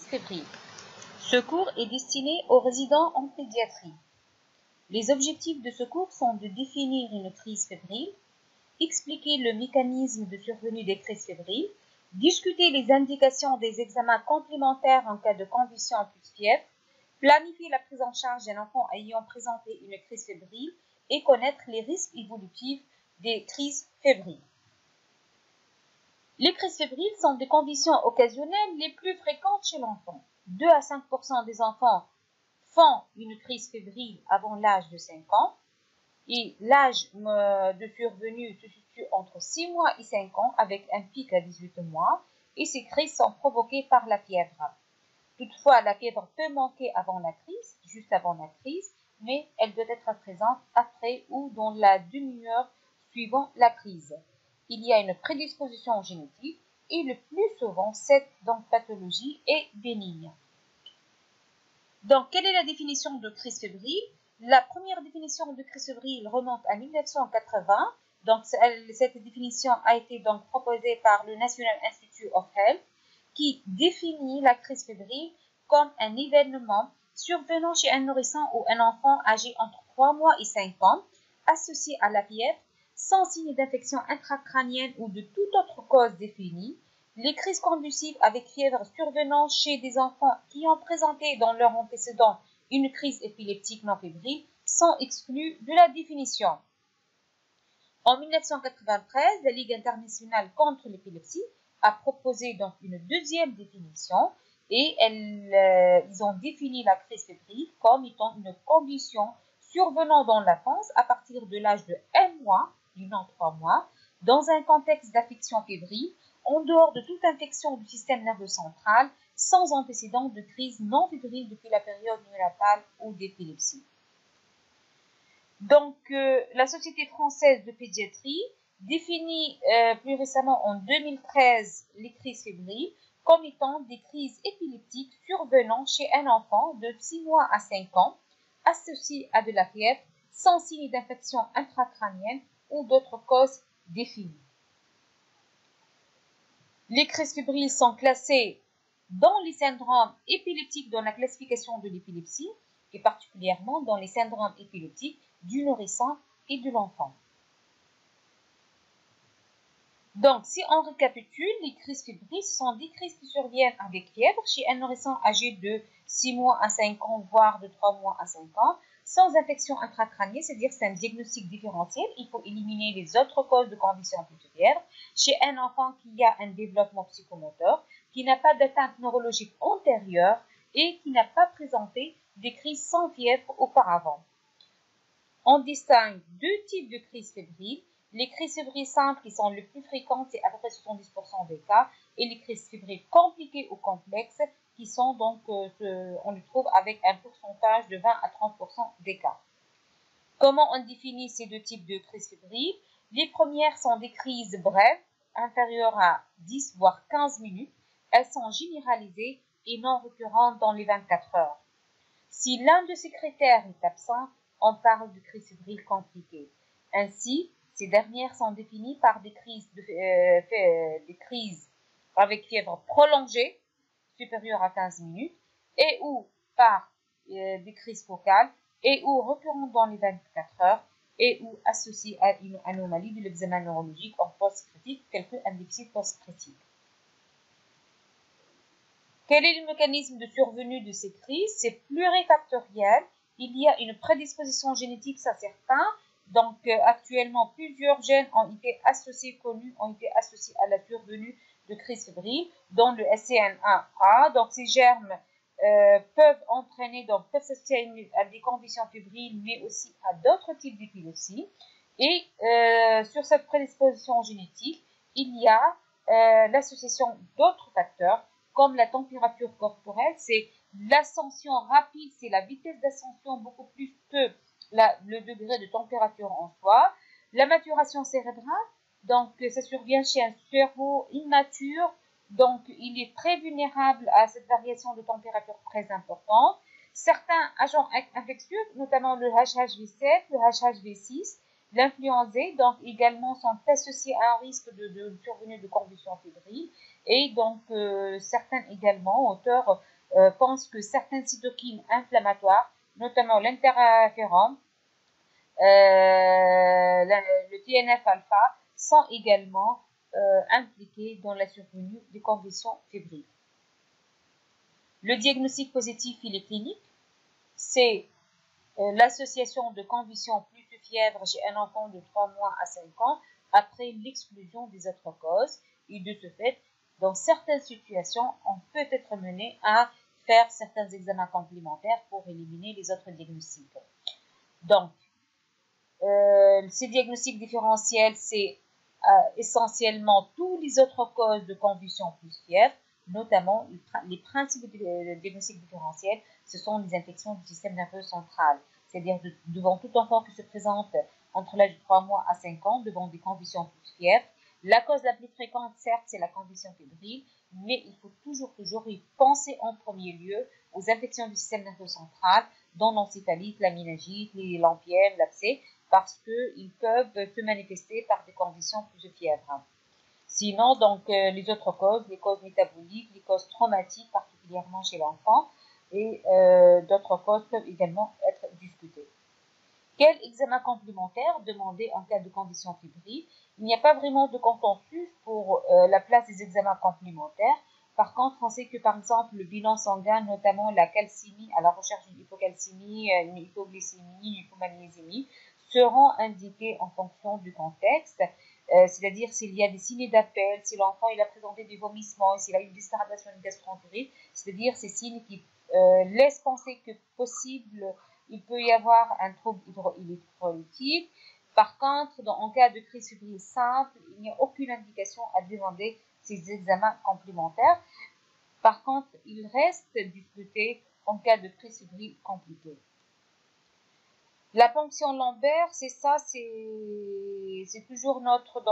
crise fébrile. Ce cours est destiné aux résidents en pédiatrie. Les objectifs de ce cours sont de définir une crise fébrile, expliquer le mécanisme de survenue des crises fébriles, discuter les indications des examens complémentaires en cas de convulsion plus fièvre, planifier la prise en charge d'un enfant ayant présenté une crise fébrile et connaître les risques évolutifs des crises fébriles. Les crises fébriles sont des conditions occasionnelles les plus fréquentes chez l'enfant. 2 à 5% des enfants font une crise fébrile avant l'âge de 5 ans et l'âge de survenue se situe entre 6 mois et 5 ans avec un pic à 18 mois et ces crises sont provoquées par la fièvre. Toutefois, la fièvre peut manquer avant la crise, juste avant la crise, mais elle doit être présente après ou dans la demi-heure suivant la crise. Il y a une prédisposition génétique et le plus souvent, cette pathologie est bénigne. Donc, quelle est la définition de crise fébrile? La première définition de crise fébrile remonte à 1980. Donc, cette définition a été donc proposée par le National Institute of Health qui définit la crise fébrile comme un événement survenant chez un nourrisson ou un enfant âgé entre 3 mois et 5 ans, associé à la fièvre, sans signe d'infection intracrânienne ou de toute autre cause définie. Les crises convulsives avec fièvre survenant chez des enfants qui ont présenté dans leur antécédent une crise épileptique non fébrile sont exclues de la définition. En 1993, la Ligue internationale contre l'épilepsie a proposé donc une deuxième définition et ils ont défini la crise fébrile comme étant une condition survenant dans l'enfance à partir de l'âge de 1 mois, du non 3 mois, dans un contexte d'affection fébrile, en dehors de toute infection du système nerveux central, sans antécédent de crise non fébrile depuis la période néonatale ou d'épilepsie. Donc, la Société française de pédiatrie définit plus récemment en 2013 les crises fébriles comme étant des crises épileptiques survenant chez un enfant de 6 mois à 5 ans, associées à de la fièvre, sans signe d'infection intracrânienne ou d'autres causes définies. Les crises fébriles sont classées dans les syndromes épileptiques dans la classification de l'épilepsie et particulièrement dans les syndromes épileptiques du nourrisson et de l'enfant. Donc, si on récapitule, les crises fébriles sont des crises qui surviennent avec fièvre chez un nourrisson âgé de 6 mois à 5 ans, voire de 3 mois à 5 ans, sans infection intracrânienne, c'est-à-dire c'est un diagnostic différentiel. Il faut éliminer les autres causes de conditions pulmonaires chez un enfant qui a un développement psychomoteur, qui n'a pas d'atteinte neurologique antérieure et qui n'a pas présenté des crises sans fièvre auparavant. On distingue deux types de crises fébriles. Les crises fébriles simples qui sont les plus fréquentes, c'est à peu près 70% des cas, et les crises fébriles compliquées ou complexes qui sont donc, on les trouve avec un pourcentage de 20 à 30% des cas. Comment on définit ces deux types de crises fébriles? Les premières sont des crises brèves, inférieures à 10 voire 15 minutes. Elles sont généralisées et non récurrentes dans les 24 heures. Si l'un de ces critères est absent, on parle de crises fébriles compliquées. Ainsi, ces dernières sont définies par des crises avec fièvre prolongée, supérieure à 15 minutes, et ou par des crises focales, et ou récurrentes dans les 24 heures, et ou associées à une anomalie de l'examen neurologique en post-critique, tel qu'un déficit post-critique. Quel est le mécanisme de survenue de ces crises? C'est plurifactoriel. Il y a une prédisposition génétique, ça c'est certain. Donc, actuellement, plusieurs gènes ont été associés, connus, ont été associés à la survenue de crises fébriles, dont le SCN1A. Donc, ces germes peuvent entraîner, donc peuvent s'associer à des conditions fébriles, mais aussi à d'autres types d'épilepsie. Et sur cette prédisposition génétique, il y a l'association d'autres facteurs, comme la température corporelle, c'est l'ascension rapide, c'est la vitesse d'ascension beaucoup plus que le degré de température en soi. La maturation cérébrale, donc ça survient chez un cerveau immature, donc il est très vulnérable à cette variation de température très importante. Certains agents infectieux, notamment le HHV7, le HHV6, l'influenza, donc également sont associés à un risque de survenue de convulsions fébriles. Et donc, certains également, auteurs, pensent que certaines cytokines inflammatoires, notamment l'interféron, le TNF-alpha, sont également impliqués dans la survenue des convulsions fébriles. Le diagnostic positif, il est clinique. C'est l'association de convulsions plus de fièvre chez un enfant de 3 mois à 5 ans après l'exclusion des autres causes. Et de ce fait, dans certaines situations, on peut être mené à faire certains examens complémentaires pour éliminer les autres diagnostics. Donc, ces diagnostics différentiels, c'est essentiellement toutes les autres causes de convulsions plus fièvre, notamment les principes de diagnostic différentiel, ce sont les infections du système nerveux central, c'est-à-dire devant tout enfant qui se présente entre l'âge de 3 mois à 5 ans, devant des convulsions plus fièvre. La cause la plus fréquente, certes, c'est la convulsion fébrile, mais il faut toujours y penser en premier lieu aux infections du système nerveux central, dont l'encéphalite, la méningite, les lampièmes, l'abcès, parce qu'ils peuvent se manifester par des conditions plus de fièvre. Sinon, donc, les autres causes, les causes métaboliques, les causes traumatiques, particulièrement chez l'enfant, et d'autres causes peuvent également être discutées. Quel examen complémentaire demander en cas de condition fébrile? Il n'y a pas vraiment de consensus pour la place des examens complémentaires. Par contre, on sait que par exemple le bilan sanguin, notamment la calcémie, à la recherche d'une hypocalcémie, une hypoglycémie, une hypomagnésémie, seront indiqués en fonction du contexte, c'est-à-dire s'il y a des signes d'appel, si l'enfant il a présenté des vomissements, s'il a eu des dyscarpation gastro-entérite, c'est-à-dire ces signes qui laissent penser que possible il peut y avoir un trouble hydroélectrolytique. Par contre, en cas de crise fébrile simple, il n'y a aucune indication à demander ces examens complémentaires. Par contre, il reste discuté en cas de crise fébrile compliquée. La ponction lombaire, c'est ça, c'est toujours notre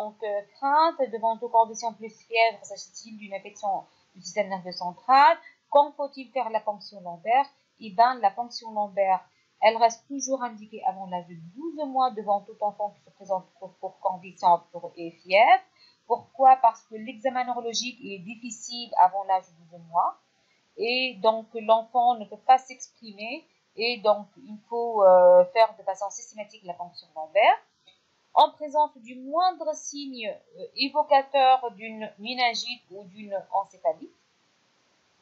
crainte devant toute condition plus fièvre, s'agit-il d'une infection du système nerveux central. Quand faut-il faire la ponction lombaire? Eh bien, la ponction lombaire, elle reste toujours indiquée avant l'âge de 12 mois devant tout enfant qui se présente pour condition et fièvre. Pourquoi? Parce que l'examen neurologique est difficile avant l'âge de 12 mois et donc l'enfant ne peut pas s'exprimer et donc il faut faire de façon systématique la ponction lombaire. En présence du moindre signe évocateur d'une méningite ou d'une encéphalite,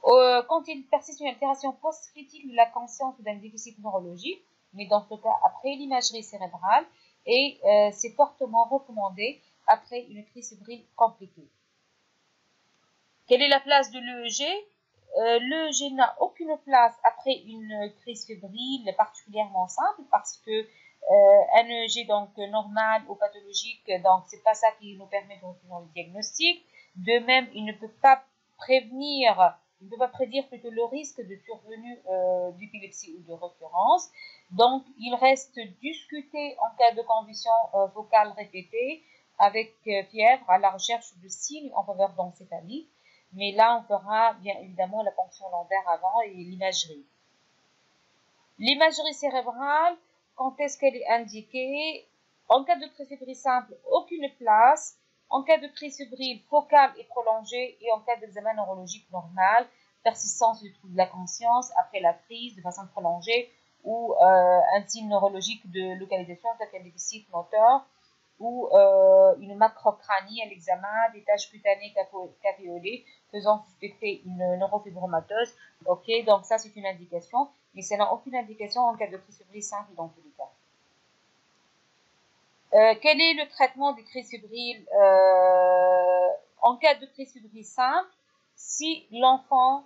quand il persiste une altération post-critique de la conscience ou d'un déficit neurologique, mais dans ce cas après l'imagerie cérébrale, et c'est fortement recommandé après une crise fébrile compliquée. Quelle est la place de l'EEG? L'EEG n'a aucune place après une crise fébrile particulièrement simple parce que un EEG donc normal ou pathologique, donc c'est pas ça qui nous permet de retenir le diagnostic. De même, il ne peut pas prévenir, il ne peut pas prédire plutôt le risque de survenue d'épilepsie ou de récurrence. Donc, il reste discuté en cas de condition vocale répétée avec fièvre à la recherche de signes en faveur d'encéphalie. Mais là, on fera bien évidemment la ponction lombaire avant et l'imagerie. L'imagerie cérébrale, quand est-ce qu'elle est indiquée? En cas de crise fébrile simple, aucune place. En cas de crise fébrile focale et prolongée et en cas d'examen neurologique normal, persistance du trouble de la conscience après la crise de façon prolongée ou un signe neurologique de localisation tel qu'un déficit moteur ou une macrocranie à l'examen, des taches cutanées cavéolées faisant suspecter une neurofibromatose. Ok, donc ça c'est une indication, mais ça n'a aucune indication en cas de crise fébrile simple dans tous les cas. Quel est le traitement des crises fébriles en cas de crise fébrile simple? Si l'enfant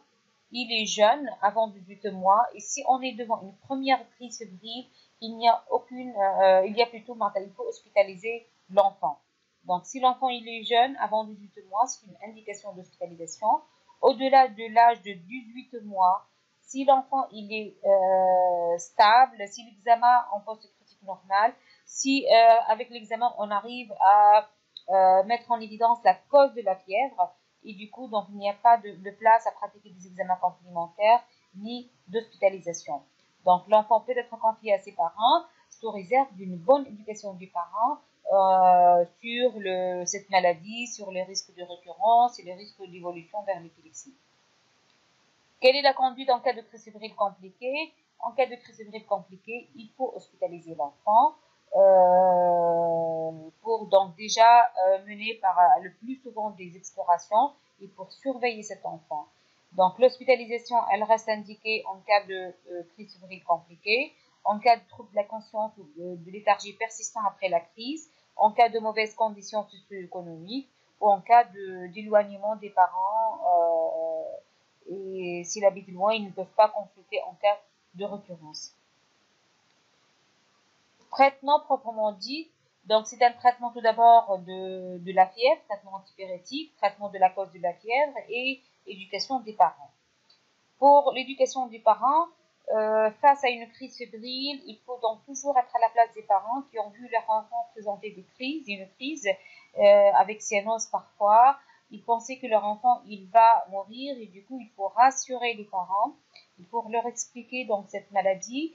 il est jeune, avant 18 mois, et si on est devant une première crise fébrile, il y a plutôt, il faut hospitaliser l'enfant. Donc, si l'enfant il est jeune, avant 18 mois, c'est une indication d'hospitalisation. Au-delà de l'âge de 18 mois, si l'enfant il est stable, si l'examen en post-critique normal, si avec l'examen on arrive à mettre en évidence la cause de la fièvre, et du coup, donc, il n'y a pas de place à pratiquer des examens complémentaires ni d'hospitalisation. Donc, l'enfant peut être confié à ses parents sous réserve d'une bonne éducation du parent sur cette maladie, sur les risques de récurrence et les risques d'évolution vers l'épilepsie. Quelle est la conduite en cas de crise fébrile compliquée? En cas de crise fébrile compliquée, il faut hospitaliser l'enfant pour donc déjà mener par le plus souvent des explorations et pour surveiller cet enfant. Donc l'hospitalisation, elle reste indiquée en cas de crise fébrile compliquée, en cas de trouble de la conscience ou de léthargie persistant après la crise, en cas de mauvaises conditions socio-économiques ou en cas d'éloignement des parents et s'ils habitent loin, ils ne peuvent pas consulter en cas de récurrence. Traitement proprement dit, donc c'est un traitement tout d'abord de la fièvre, traitement antipyrétique, traitement de la cause de la fièvre et éducation des parents. Pour l'éducation des parents, face à une crise fébrile, il faut donc toujours être à la place des parents qui ont vu leur enfant présenter une crise avec cyanose parfois. Ils pensaient que leur enfant il va mourir et du coup il faut rassurer les parents. Il faut leur expliquer donc cette maladie,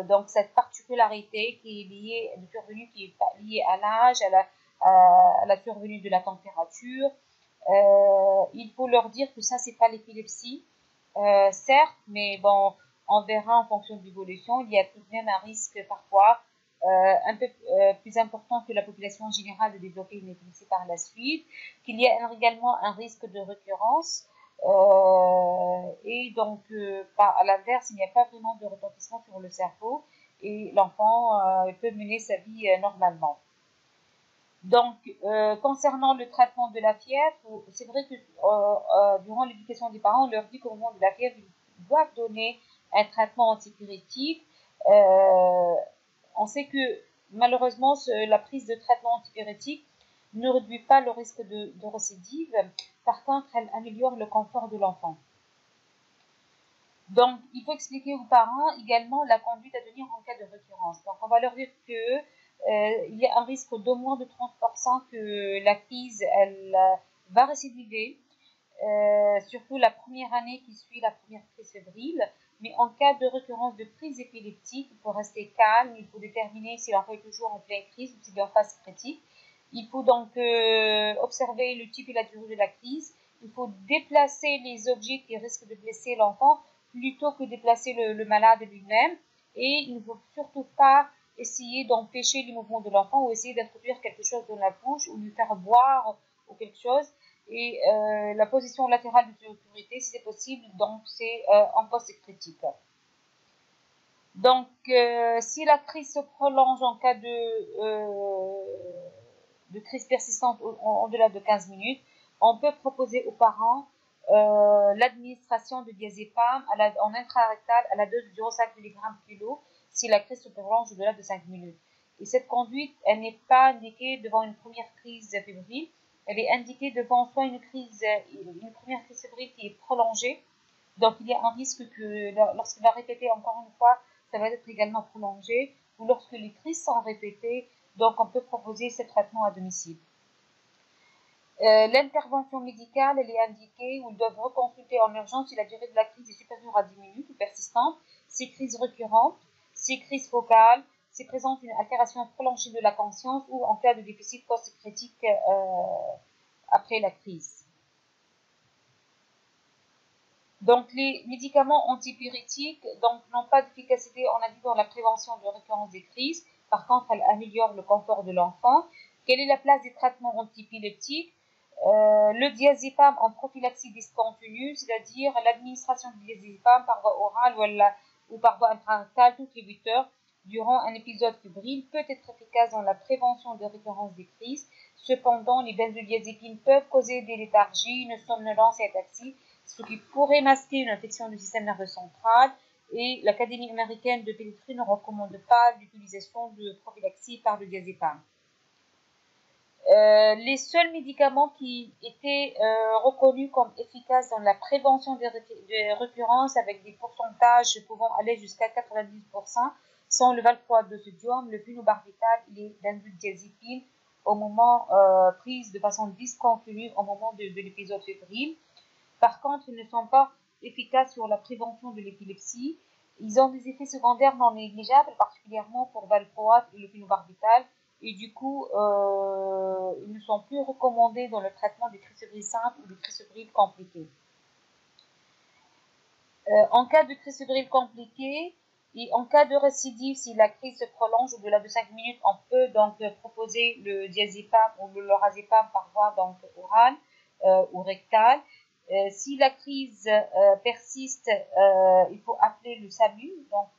donc cette particularité qui est liée, de survenue qui est liée à l'âge, à la survenue de la température. Il faut leur dire que ça c'est pas l'épilepsie. Certes, mais bon, on verra en fonction de l'évolution, il y a tout de même un risque parfois un peu plus important que la population générale de développer une épilepsie par la suite, qu'il y a également un risque de récurrence, et donc à l'inverse, il n'y a pas vraiment de retentissement sur le cerveau et l'enfant peut mener sa vie normalement. Donc, concernant le traitement de la fièvre, c'est vrai que durant l'éducation des parents, on leur dit qu'au moment de la fièvre, ils doivent donner un traitement antipyrétique. On sait que malheureusement, la prise de traitement antipyrétique ne réduit pas le risque de récidive. Par contre, elle améliore le confort de l'enfant. Donc, il faut expliquer aux parents également la conduite à tenir en cas de récurrence. Donc, on va leur dire que il y a un risque d'au moins de 30% que la crise elle va récidiver, surtout la première année qui suit la première crise fébrile. Mais en cas de récurrence de crise épileptique, il faut rester calme, il faut déterminer si l'enfant est toujours en pleine crise ou s'il est en phase critique. Il faut donc observer le type et la durée de la crise. Il faut déplacer les objets qui risquent de blesser l'enfant plutôt que déplacer le malade lui-même. Et il ne faut surtout pas essayer d'empêcher les mouvements de l'enfant ou essayer d'introduire quelque chose dans la bouche ou lui faire boire ou quelque chose. Et la position latérale de sécurité, si c'est possible, donc c'est en poste critique. Donc, si la crise se prolonge en cas de crise persistante au-delà de 15 minutes, on peut proposer aux parents l'administration de diazépam en intrarectal à la dose de 0,5 mg kg si la crise se prolonge au-delà de 5 minutes. Et cette conduite, elle n'est pas indiquée devant une première crise fébrile, elle est indiquée devant soit une première crise fébrile qui est prolongée, donc il y a un risque que lorsqu'il va répéter encore une fois, ça va être également prolongé, ou lorsque les crises sont répétées, donc on peut proposer ce traitement à domicile. L'intervention médicale, elle est indiquée où ils doivent reconsulter en urgence si la durée de la crise est supérieure à 10 minutes ou persistante, ces crises récurrentes, ces crises focales, ces présente une altération prolongée de la conscience ou en cas de déficit post-critique après la crise. Donc, les médicaments antipyrétiques n'ont pas d'efficacité, on a dit, dans la prévention de récurrence des crises. Par contre, elles améliorent le confort de l'enfant. Quelle est la place des traitements antiépileptiques? Le diazépam en prophylaxie discontinue, c'est-à-dire l'administration du diazépam par voie orale ou par voie intrarectale toutes les 8 heures durant un épisode fébrile, peut être efficace dans la prévention de récurrence des crises. Cependant, les benzodiazépines peuvent causer des léthargies, une somnolence et ataxie, ce qui pourrait masquer une infection du système nerveux central. Et l'Académie américaine de pédiatrie ne recommande pas l'utilisation de prophylaxie par le diazépam. Les seuls médicaments qui étaient reconnus comme efficaces dans la prévention des récurrences avec des pourcentages pouvant aller jusqu'à 90% sont le valproate de sodium, le phenobarbital et les benzodiazépines au moment prise de façon discontinue au moment de l'épisode fébrile. Par contre, ils ne sont pas efficaces sur la prévention de l'épilepsie. Ils ont des effets secondaires non négligeables, particulièrement pour valproate et le phenobarbital, et du coup, ils ne sont plus recommandés dans le traitement des crises fébriles simples ou des crises fébriles compliquées. En cas de crise fébrile compliquée et en cas de récidive, si la crise se prolonge au-delà de 5 minutes, on peut donc proposer le diazépam ou le lorazépam par voie donc orale ou rectale. Si la crise persiste, il faut appeler le SAMU. Donc,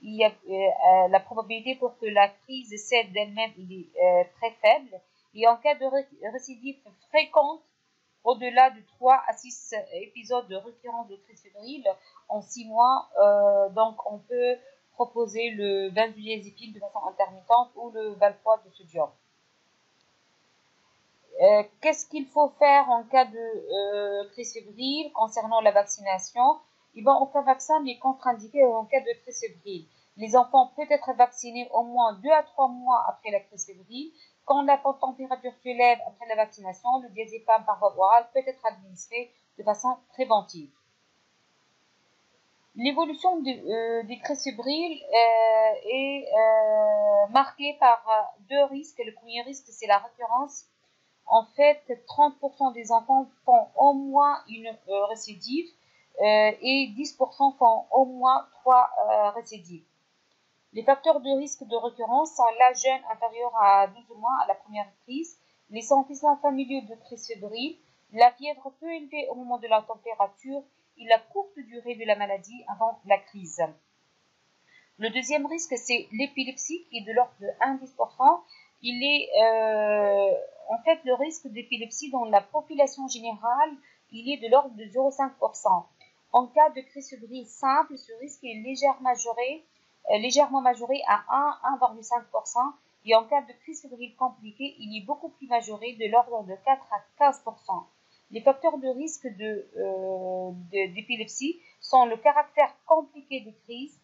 il y a la probabilité pour que la crise cède d'elle-même est très faible. Et en cas de récidive fréquente, au-delà de 3 à 6 épisodes de récurrence de crise fébrile en 6 mois, donc on peut proposer le benzodiazépine de façon intermittente ou le valproate de sodium. Qu'est-ce qu'il faut faire en cas de crise fébrile concernant la vaccination? Eh bien, aucun vaccin n'est contre-indiqué en cas de crise fébrile. Les enfants peuvent être vaccinés au moins 2 à 3 mois après la crise fébrile. Quand la température se lève après la vaccination, le diazépam par voie orale peut être administré de façon préventive. L'évolution des crises fébriles est marquée par deux risques. Le premier risque, c'est la récurrence. En fait, 30% des enfants font au moins une récidive et 10% font au moins 3 récidives. Les facteurs de risque de récurrence sont l'âge jeune inférieur à 12 mois à la première crise, les antécédents familiaux de crise fébrile, la fièvre peu élevée au moment de la température et la courte durée de la maladie avant la crise. Le deuxième risque, c'est l'épilepsie qui est de l'ordre de 1-10%. Il est en fait le risque d'épilepsie dans la population générale, il est de l'ordre de 0,5%. En cas de crise fébrile simple, ce risque est légèrement majoré à 1,5%. Et en cas de crise fébrile compliquée, il est beaucoup plus majoré de l'ordre de 4 à 15%. Les facteurs de risque d'épilepsie sont le caractère compliqué des crises,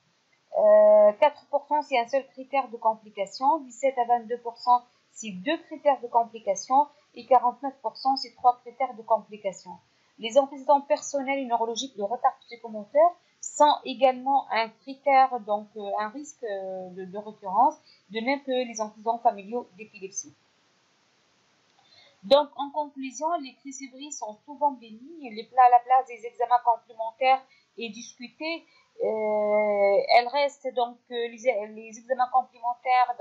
4% c'est un seul critère de complication, 17 à 22% c'est deux critères de complication et 49% c'est trois critères de complication. Les antécédents personnels et neurologiques de retard psychomoteur sont également un critère, donc un risque de récurrence, de même que les antécédents familiaux d'épilepsie. Donc, en conclusion, les crises fébriles sont souvent bénignes. La place des examens complémentaires est discutée. Elle reste donc les examens complémentaires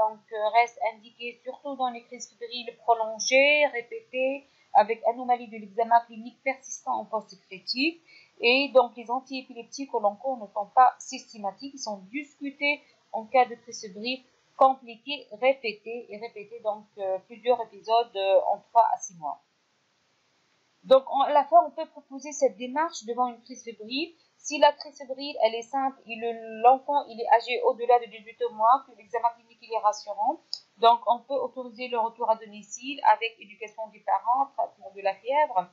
restent indiqués surtout dans les crises fébriles prolongées, répétées, avec anomalie de l'examen clinique persistant en post-critique. Et donc les antiépileptiques au long cours ne sont pas systématiques, ils sont discutés en cas de crise fébrile compliqué, répété donc plusieurs épisodes en 3 à 6 mois. Donc à la fin, on peut proposer cette démarche devant une crise fébrile. Si la crise fébrile, elle est simple et l'enfant il est âgé au-delà de 18 mois, que l'examen clinique il est rassurant, donc on peut autoriser le retour à domicile avec éducation des parents, traitement de la fièvre.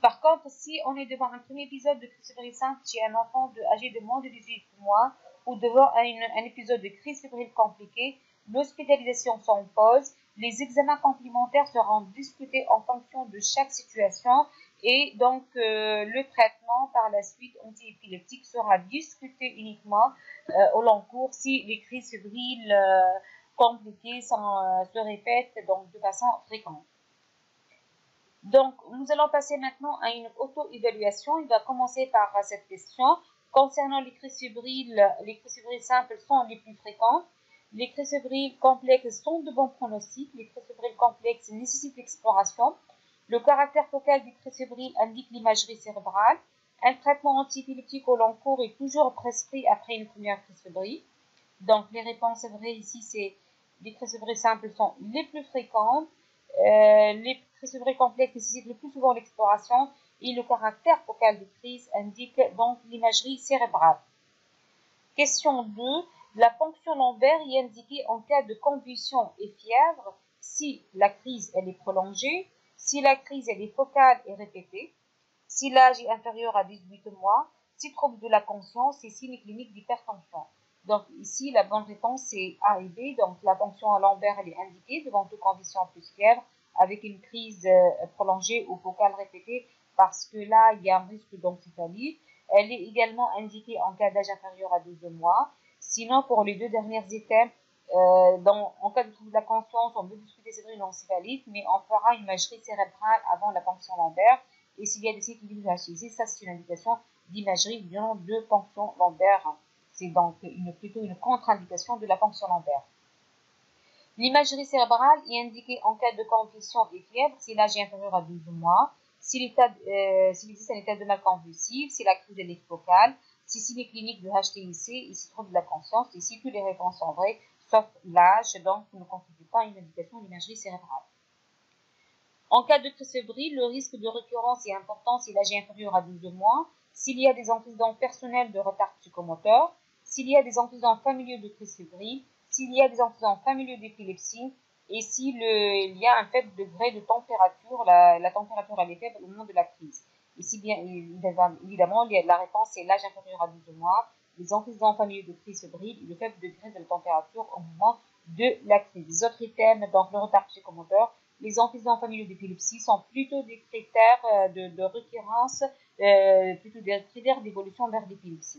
Par contre, si on est devant un premier épisode de crise fébrile simple chez un enfant âgé de moins de 18 mois ou devant un épisode de crise fébrile compliquée, l'hospitalisation s'impose, les examens complémentaires seront discutés en fonction de chaque situation et donc le traitement par la suite antiépileptique sera discuté uniquement au long cours si les crises fébriles compliquées se répètent donc de façon fréquente. Donc, nous allons passer maintenant à une auto-évaluation. Il va commencer par cette question. Concernant les crises fébriles simples sont les plus fréquentes. Les crises fébriles complexes sont de bons pronostics. Les crises fébriles complexes nécessitent l'exploration. Le caractère focal des crises fébriles indique l'imagerie cérébrale. Un traitement antiépileptique au long cours est toujours prescrit après une première crise fébrile. Donc, les réponses vraies ici, c'est les crises fébriles simples sont les plus fréquentes. Les crises fébriles complexes nécessitent le plus souvent l'exploration et le caractère focal des crises indique donc l'imagerie cérébrale. Question 2. La ponction lombaire est indiquée en cas de convulsion et fièvre si la crise elle est prolongée, si la crise elle est focale et répétée, si l'âge est inférieur à 18 mois, si trouble de la conscience et signes cliniques d'hypertension. Donc ici, la bonne réponse c'est A et B. Donc la ponction lombaire elle est indiquée devant toute convulsion plus fièvre avec une crise prolongée ou focale répétée parce que là, il y a un risque d'encéphalie. Elle est également indiquée en cas d'âge inférieur à 12 mois. Sinon, pour les deux derniers items, En cas de trouble de la conscience, on peut discuter cérébrino-encéphalite, mais on fera une imagerie cérébrale avant la ponction lombaire. Et s'il y a des cycles de HIC, ça c'est une indication d'imagerie venant de ponction lombaire. C'est donc plutôt une contre-indication de la ponction lombaire. L'imagerie cérébrale est indiquée en cas de convulsion et fièvre si l'âge est inférieur à 12 mois, s'il existe un état de mal convulsif, si la crise est focale, si signe clinique de HTIC, et si trouble de la conscience, et si toutes les réponses sont vraies, sauf l'âge, donc ne constitue pas une indication d'imagerie cérébrale. En cas de crise fébrile, le risque de récurrence est important si l'âge est inférieur à 12 mois, s'il y a des antécédents personnels de retard psychomoteur, s'il y a des antécédents familiaux de crise fébrile, s'il y a des antécédents familiaux d'épilepsie, et s'il y a un faible degré de température, la température elle est faible au moment de la crise. Ici, bien évidemment, la réponse est l'âge inférieur à 12 mois, les antécédents familiaux de crise fébrile et le faible degré de la température au moment de la crise. Les autres items, donc le retard psychomoteur, les antécédents familiaux d'épilepsie sont plutôt des critères de récurrence, plutôt des critères d'évolution vers l'épilepsie.